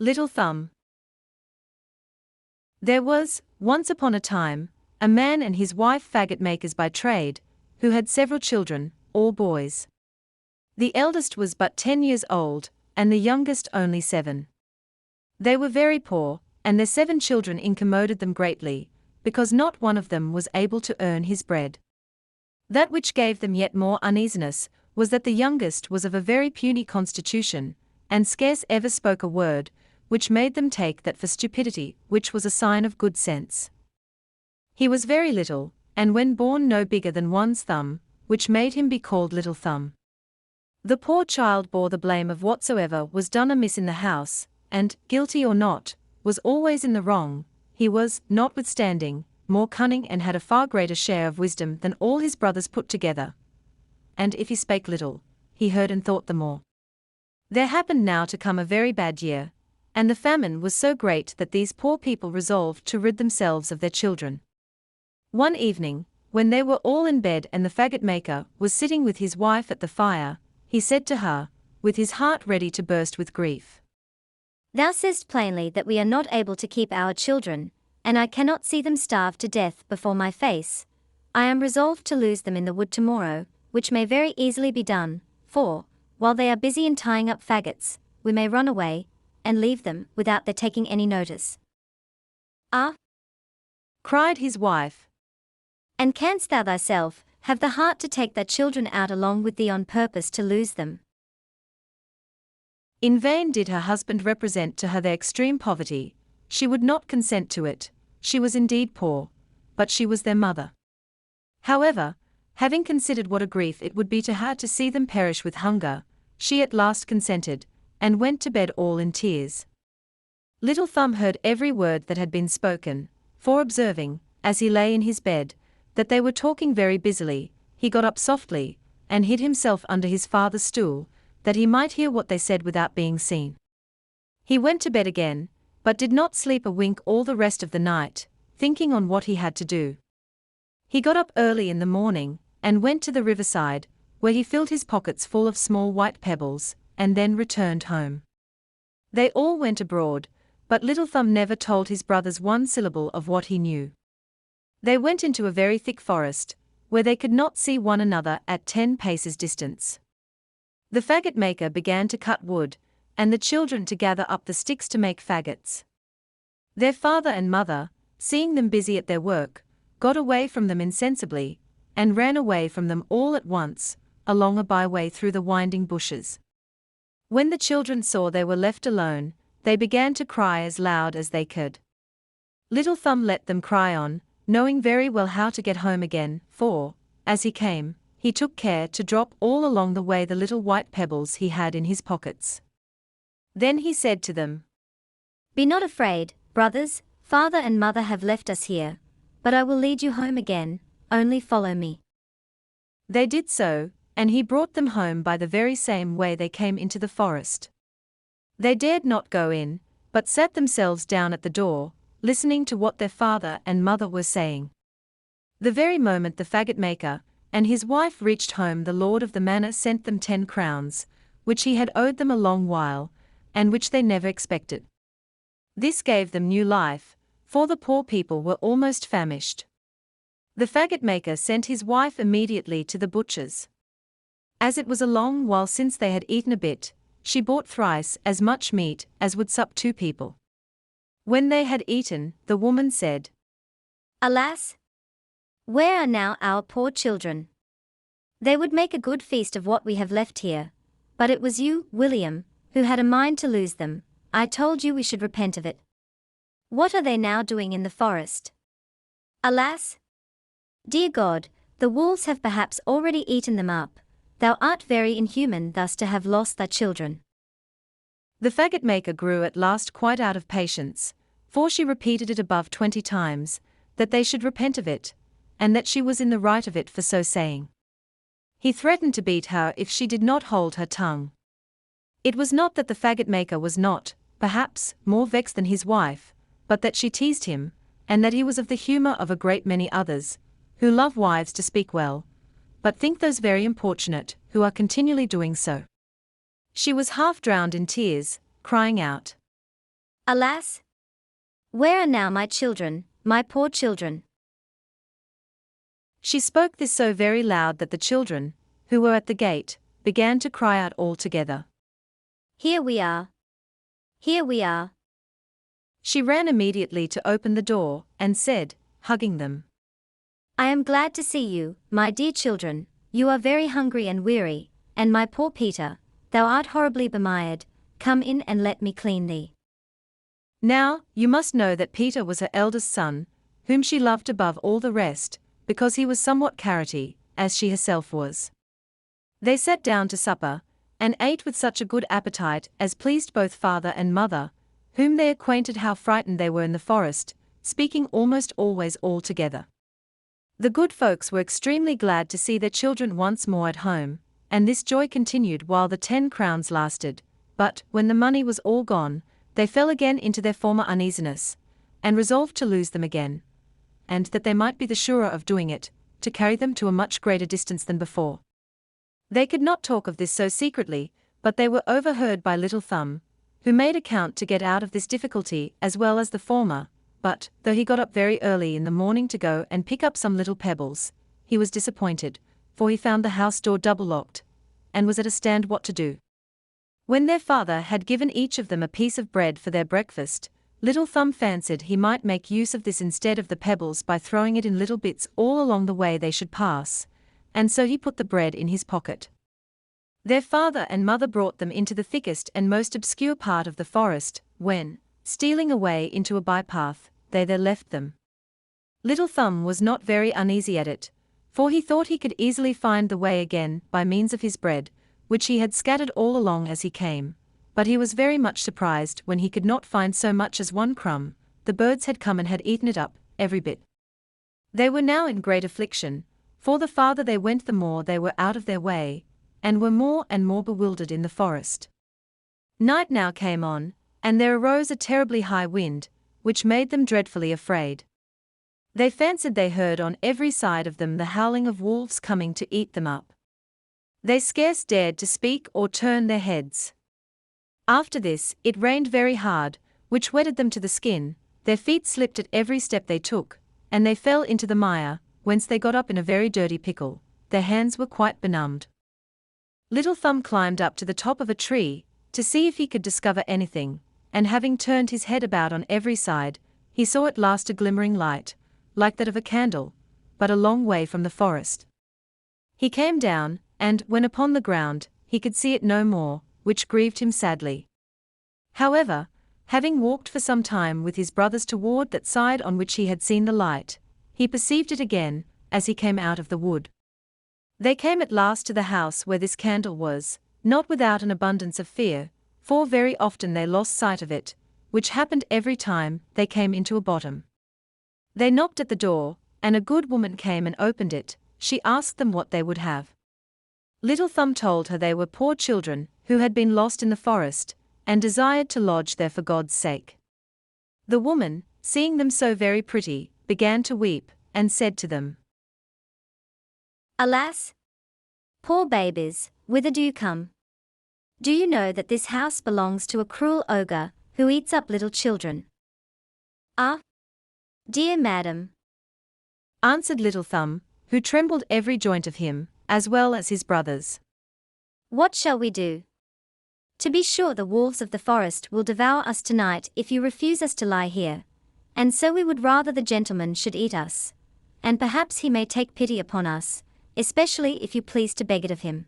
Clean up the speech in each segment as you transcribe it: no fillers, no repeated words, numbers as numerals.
Little Thumb. There was, once upon a time, a man and his wife faggot makers by trade, who had several children, all boys. The eldest was but 10 years old, and the youngest only 7. They were very poor, and their 7 children incommoded them greatly, because not one of them was able to earn his bread. That which gave them yet more uneasiness was that the youngest was of a very puny constitution, and scarce ever spoke a word, which made them take that for stupidity which was a sign of good sense. He was very little, and when born no bigger than one's thumb, which made him be called Little Thumb. The poor child bore the blame of whatsoever was done amiss in the house, and, guilty or not, was always in the wrong. He was, notwithstanding, more cunning and had a far greater share of wisdom than all his brothers put together. And if he spake little, he heard and thought the more. There happened now to come a very bad year, and the famine was so great that these poor people resolved to rid themselves of their children. One evening, when they were all in bed and the faggot maker was sitting with his wife at the fire, he said to her, with his heart ready to burst with grief, "Thou sayest plainly that we are not able to keep our children, and I cannot see them starve to death before my face. I am resolved to lose them in the wood tomorrow, which may very easily be done, for, while they are busy in tying up faggots, we may run away, and leave them without their taking any notice." "Ah!" cried his wife. "And canst thou thyself have the heart to take thy children out along with thee on purpose to lose them?" In vain did her husband represent to her their extreme poverty. She would not consent to it. She was indeed poor, but she was their mother. However, having considered what a grief it would be to her to see them perish with hunger, she at last consented, and went to bed all in tears. Little Thumb heard every word that had been spoken, for observing, as he lay in his bed, that they were talking very busily, he got up softly, and hid himself under his father's stool, that he might hear what they said without being seen. He went to bed again, but did not sleep a wink all the rest of the night, thinking on what he had to do. He got up early in the morning, and went to the riverside, where he filled his pockets full of small white pebbles, and then returned home. They all went abroad, but Little Thumb never told his brothers one syllable of what he knew. They went into a very thick forest, where they could not see one another at 10 paces distance. The faggot maker began to cut wood, and the children to gather up the sticks to make faggots. Their father and mother, seeing them busy at their work, got away from them insensibly, and ran away from them all at once, along a byway through the winding bushes. When the children saw they were left alone, they began to cry as loud as they could. Little Thumb let them cry on, knowing very well how to get home again, for, as he came, he took care to drop all along the way the little white pebbles he had in his pockets. Then he said to them, "Be not afraid, brothers, father and mother have left us here, but I will lead you home again, only follow me." They did so, and he brought them home by the very same way they came into the forest. They dared not go in, but sat themselves down at the door, listening to what their father and mother were saying. The very moment the faggot maker and his wife reached home, the lord of the manor sent them 10 crowns, which he had owed them a long while, and which they never expected. This gave them new life, for the poor people were almost famished. The faggot maker sent his wife immediately to the butcher's. As it was a long while since they had eaten a bit, she bought thrice as much meat as would sup 2 people. When they had eaten, the woman said, "Alas! Where are now our poor children? They would make a good feast of what we have left here, but it was you, William, who had a mind to lose them. I told you we should repent of it. What are they now doing in the forest? Alas! Dear God, the wolves have perhaps already eaten them up. Thou art very inhuman thus to have lost thy children." The faggot maker grew at last quite out of patience, for she repeated it above 20 times, that they should repent of it, and that she was in the right of it for so saying. He threatened to beat her if she did not hold her tongue. It was not that the faggot maker was not, perhaps, more vexed than his wife, but that she teased him, and that he was of the humour of a great many others, who love wives to speak well, but think those very importunate who are continually doing so. She was half drowned in tears, crying out, Alas! Where are now my children, my poor children? She spoke this so very loud that the children, who were at the gate, began to cry out all together. Here we are. Here we are. She ran immediately to open the door, and said, hugging them, I am glad to see you, my dear children. You are very hungry and weary, and my poor Peter, thou art horribly bemired. Come in and let me clean thee. Now, you must know that Peter was her eldest son, whom she loved above all the rest, because he was somewhat carroty, as she herself was. They sat down to supper, and ate with such a good appetite as pleased both father and mother, whom they acquainted how frightened they were in the forest, speaking almost always all together. The good folks were extremely glad to see their children once more at home, and this joy continued while the 10 crowns lasted, but, when the money was all gone, they fell again into their former uneasiness, and resolved to lose them again, and that they might be the surer of doing it, to carry them to a much greater distance than before. They could not talk of this so secretly, but they were overheard by Little Thumb, who made account to get out of this difficulty as well as the former, but, though he got up very early in the morning to go and pick up some little pebbles, he was disappointed, for he found the house door double-locked, and was at a stand what to do. When their father had given each of them a piece of bread for their breakfast, Little Thumb fancied he might make use of this instead of the pebbles by throwing it in little bits all along the way they should pass, and so he put the bread in his pocket. Their father and mother brought them into the thickest and most obscure part of the forest, when, stealing away into a bypath, they there left them. Little Thumb was not very uneasy at it, for he thought he could easily find the way again by means of his bread, which he had scattered all along as he came, but he was very much surprised when he could not find so much as one crumb. The birds had come and had eaten it up, every bit. They were now in great affliction, for the farther they went the more they were out of their way, and were more and more bewildered in the forest. Night now came on, and there arose a terribly high wind, which made them dreadfully afraid. They fancied they heard on every side of them the howling of wolves coming to eat them up. They scarce dared to speak or turn their heads. After this, it rained very hard, which wetted them to the skin, their feet slipped at every step they took, and they fell into the mire, whence they got up in a very dirty pickle. Their hands were quite benumbed. Little Thumb climbed up to the top of a tree, to see if he could discover anything, and having turned his head about on every side, he saw at last a glimmering light, like that of a candle, but a long way from the forest. He came down, and, when upon the ground, he could see it no more, which grieved him sadly. However, having walked for some time with his brothers toward that side on which he had seen the light, he perceived it again, as he came out of the wood. They came at last to the house where this candle was, not without an abundance of fear, for very often they lost sight of it, which happened every time they came into a bottom. They knocked at the door, and a good woman came and opened it. She asked them what they would have. Little Thumb told her they were poor children, who had been lost in the forest, and desired to lodge there for God's sake. The woman, seeing them so very pretty, began to weep, and said to them, Alas! Poor babies, whither do you come? Do you know that this house belongs to a cruel ogre, who eats up little children? Ah! Dear madam, answered Little Thumb, who trembled every joint of him, as well as his brothers. What shall we do? To be sure the wolves of the forest will devour us tonight if you refuse us to lie here, and so we would rather the gentleman should eat us, and perhaps he may take pity upon us, especially if you please to beg it of him.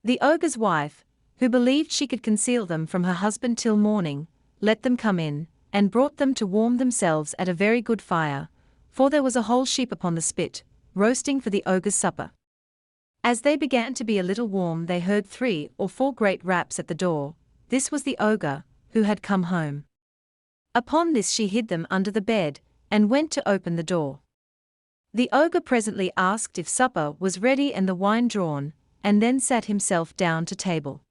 The ogre's wife, who believed she could conceal them from her husband till morning, let them come in, and brought them to warm themselves at a very good fire, for there was a whole sheep upon the spit, roasting for the ogre's supper. As they began to be a little warm they heard 3 or 4 great raps at the door. This was the ogre, who had come home. Upon this she hid them under the bed, and went to open the door. The ogre presently asked if supper was ready and the wine drawn, and then sat himself down to table.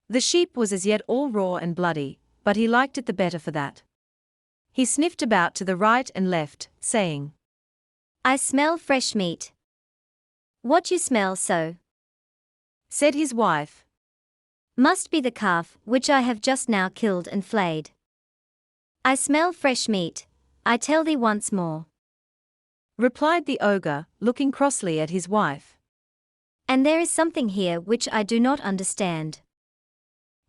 The sheep was as yet all raw and bloody, but he liked it the better for that. He sniffed about to the right and left, saying, I smell fresh meat. What you smell so? Said his wife. Must be the calf which I have just now killed and flayed. I smell fresh meat, I tell thee once more. Replied the ogre, looking crossly at his wife. And there is something here which I do not understand.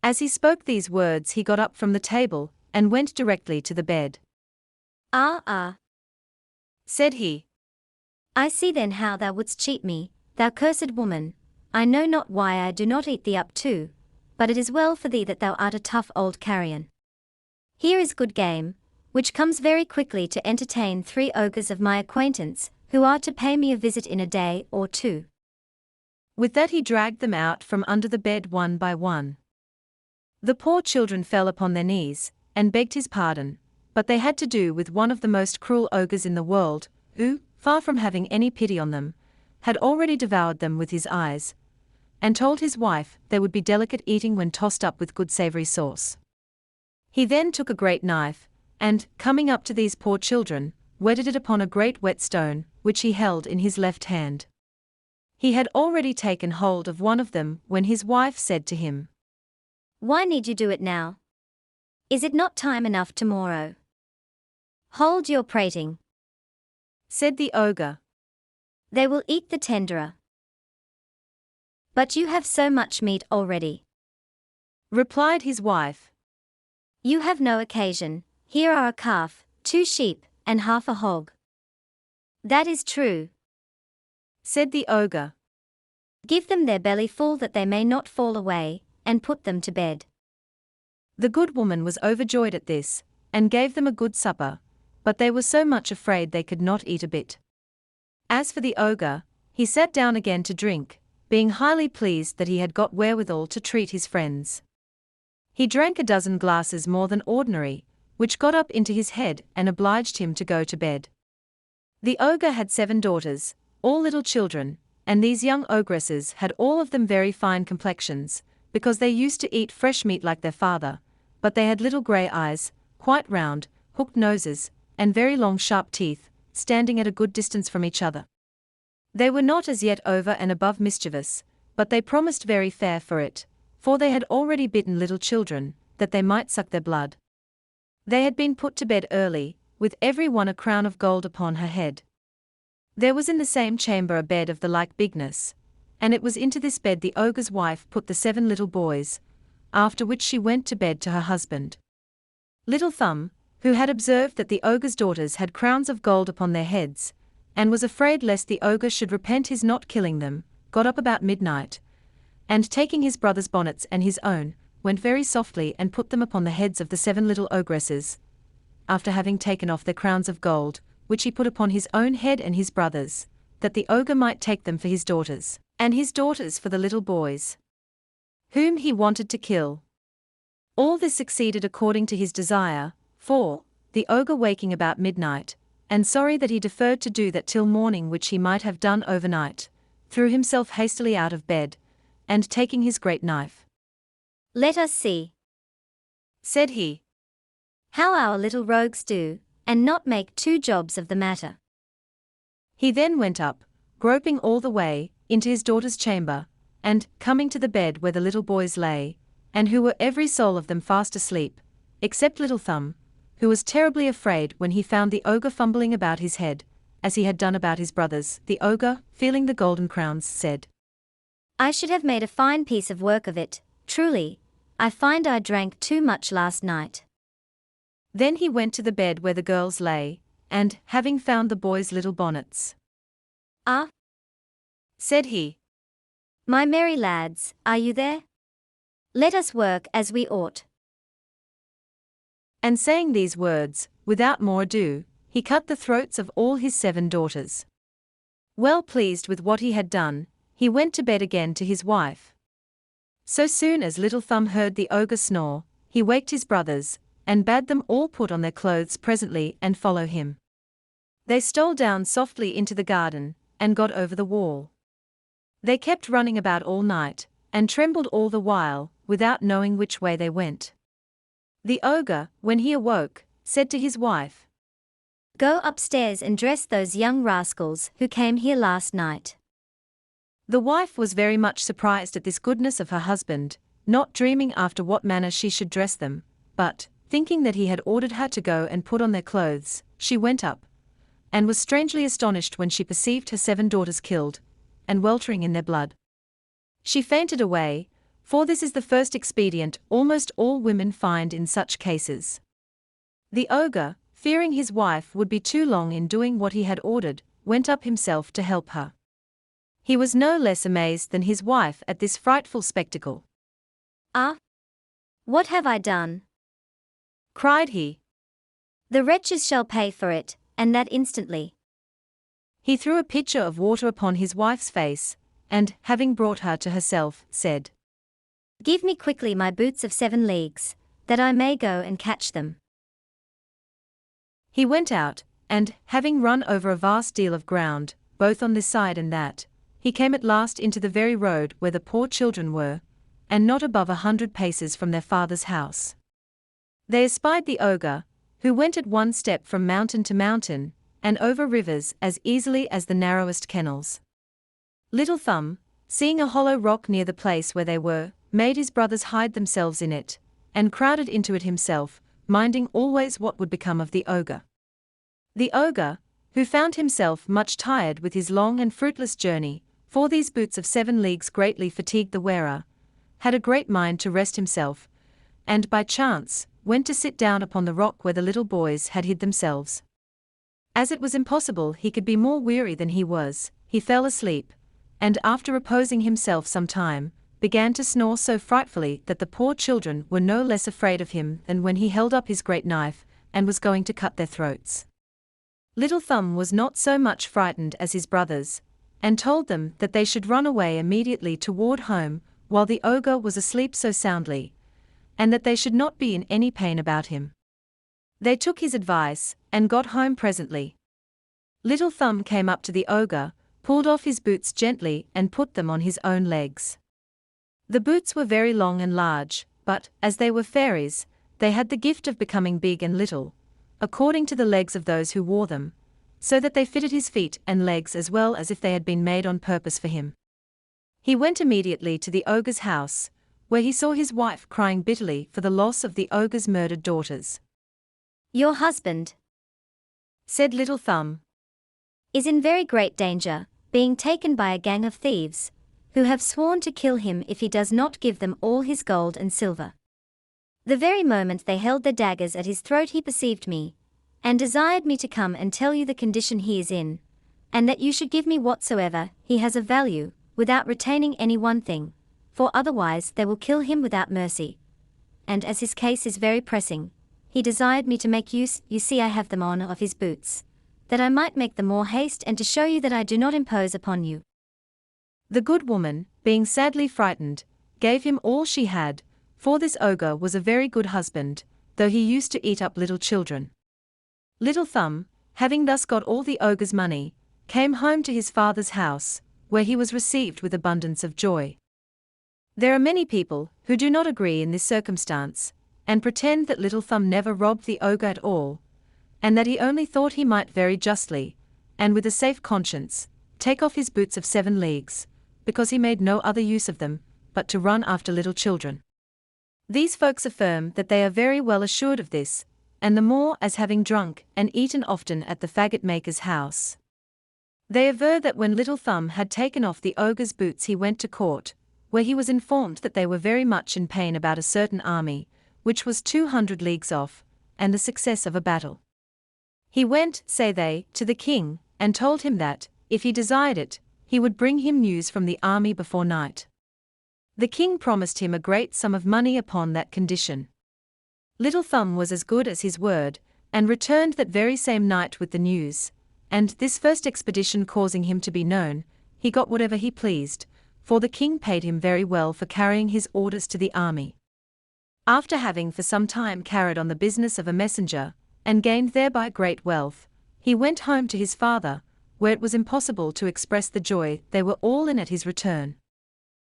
As he spoke these words, he got up from the table and went directly to the bed. Ah, Said he. I see then how thou wouldst cheat me, thou cursed woman. I know not why I do not eat thee up too, but it is well for thee that thou art a tough old carrion. Here is good game, which comes very quickly to entertain 3 ogres of my acquaintance, who are to pay me a visit in a day or 2. With that he dragged them out from under the bed one by one. The poor children fell upon their knees, and begged his pardon, but they had to do with one of the most cruel ogres in the world, who, far from having any pity on them, had already devoured them with his eyes, and told his wife they would be delicate eating when tossed up with good savoury sauce. He then took a great knife, and, coming up to these poor children, whetted it upon a great wet stone, which he held in his left hand. He had already taken hold of one of them when his wife said to him, Why need you do it now? Is it not time enough tomorrow? Hold your prating, said the ogre. They will eat the tenderer. But you have so much meat already, replied his wife. You have no occasion. Here are a calf, 2 sheep, and half a hog. That is true, said the ogre. Give them their belly full that they may not fall away, and put them to bed. The good woman was overjoyed at this, and gave them a good supper, but they were so much afraid they could not eat a bit. As for the ogre, he sat down again to drink, being highly pleased that he had got wherewithal to treat his friends. He drank a dozen glasses more than ordinary, which got up into his head and obliged him to go to bed. The ogre had 7 daughters, all little children, and these young ogresses had all of them very fine complexions, because they used to eat fresh meat like their father, but they had little grey eyes, quite round, hooked noses, and very long sharp teeth, standing at a good distance from each other. They were not as yet over and above mischievous, but they promised very fair for it, for they had already bitten little children, that they might suck their blood. They had been put to bed early, with every one a crown of gold upon her head. There was in the same chamber a bed of the like bigness, and it was into this bed the ogre's wife put the 7 little boys, after which she went to bed to her husband. Little Thumb, who had observed that the ogre's daughters had crowns of gold upon their heads, and was afraid lest the ogre should repent his not killing them, got up about midnight, and taking his brother's bonnets and his own, went very softly and put them upon the heads of the 7 little ogresses, after having taken off their crowns of gold, which he put upon his own head and his brother's, that the ogre might take them for his daughters, and his daughters for the little boys, whom he wanted to kill. All this succeeded according to his desire, for, the ogre waking about midnight, and sorry that he deferred to do that till morning which he might have done overnight, threw himself hastily out of bed, and taking his great knife, Let us see, said he, how our little rogues do, and not make 2 jobs of the matter. He then went up, groping all the way, into his daughter's chamber, and, coming to the bed where the little boys lay, and who were every soul of them fast asleep, except Little Thumb, who was terribly afraid when he found the ogre fumbling about his head, as he had done about his brothers, the ogre, feeling the golden crowns, said, I should have made a fine piece of work of it, truly. I find I drank too much last night. Then he went to the bed where the girls lay, and, having found the boys' little bonnets, Ah, said he, my merry lads, are you there? Let us work as we ought. And saying these words, without more ado, he cut the throats of all his 7 daughters. Well pleased with what he had done, he went to bed again to his wife. So soon as Little Thumb heard the ogre snore, he waked his brothers, and bade them all put on their clothes presently and follow him. They stole down softly into the garden, and got over the wall. They kept running about all night, and trembled all the while, without knowing which way they went. The ogre, when he awoke, said to his wife, Go upstairs and dress those young rascals who came here last night. The wife was very much surprised at this goodness of her husband, not dreaming after what manner she should dress them, but, thinking that he had ordered her to go and put on their clothes, she went up, and was strangely astonished when she perceived her 7 daughters killed, and weltering in their blood. She fainted away, for this is the first expedient almost all women find in such cases. The ogre, fearing his wife would be too long in doing what he had ordered, went up himself to help her. He was no less amazed than his wife at this frightful spectacle. "Ah! What have I done?" cried he. "The wretches shall pay for it, and that instantly." He threw a pitcher of water upon his wife's face, and, having brought her to herself, said, "Give me quickly my boots of 7 leagues, that I may go and catch them." He went out, and, having run over a vast deal of ground, both on this side and that, he came at last into the very road where the poor children were, and not above 100 paces from their father's house. They espied the ogre, who went at one step from mountain to mountain, and over rivers as easily as the narrowest kennels. Little Thumb, seeing a hollow rock near the place where they were, made his brothers hide themselves in it, and crowded into it himself, minding always what would become of the ogre. The ogre, who found himself much tired with his long and fruitless journey, for these boots of 7 leagues greatly fatigued the wearer, had a great mind to rest himself, and by chance went to sit down upon the rock where the little boys had hid themselves. As it was impossible he could be more weary than he was, he fell asleep, and after reposing himself some time, began to snore so frightfully that the poor children were no less afraid of him than when he held up his great knife, and was going to cut their throats. Little Thumb was not so much frightened as his brothers, and told them that they should run away immediately toward home, while the ogre was asleep so soundly, and that they should not be in any pain about him. They took his advice, and got home presently. Little Thumb came up to the ogre, pulled off his boots gently and put them on his own legs. The boots were very long and large, but, as they were fairies, they had the gift of becoming big and little, according to the legs of those who wore them, so that they fitted his feet and legs as well as if they had been made on purpose for him. He went immediately to the ogre's house, where he saw his wife crying bitterly for the loss of the ogre's murdered daughters. "Your husband," said Little Thumb, "is in very great danger, being taken by a gang of thieves, who have sworn to kill him if he does not give them all his gold and silver." The very moment they held their daggers at his throat he perceived me, and desired me to come and tell you the condition he is in, and that you should give me whatsoever he has of value, without retaining any one thing, for otherwise they will kill him without mercy. And as his case is very pressing, he desired me to make use, you see I have them on, of his boots, that I might make the more haste and to show you that I do not impose upon you. The good woman, being sadly frightened, gave him all she had, for this ogre was a very good husband, though he used to eat up little children. Little Thumb, having thus got all the ogre's money, came home to his father's house, where he was received with abundance of joy. There are many people who do not agree in this circumstance, and pretend that Little Thumb never robbed the ogre at all, and that he only thought he might very justly, and with a safe conscience, take off his boots of 7 leagues, because he made no other use of them, but to run after little children. These folks affirm that they are very well assured of this, and the more as having drunk and eaten often at the faggot maker's house. They aver that when Little Thumb had taken off the ogre's boots he went to court, where he was informed that they were very much in pain about a certain army, which was 200 leagues off, and the success of a battle. He went, say they, to the king, and told him that, if he desired it, he would bring him news from the army before night. The king promised him a great sum of money upon that condition. Little Thumb was as good as his word, and returned that very same night with the news, and this first expedition causing him to be known, he got whatever he pleased, for the king paid him very well for carrying his orders to the army. After having for some time carried on the business of a messenger, and gained thereby great wealth, he went home to his father, where it was impossible to express the joy they were all in at his return.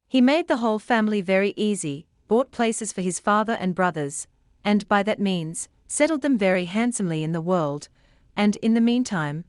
He made the whole family very easy, bought places for his father and brothers, and by that means, settled them very handsomely in the world, and in the meantime,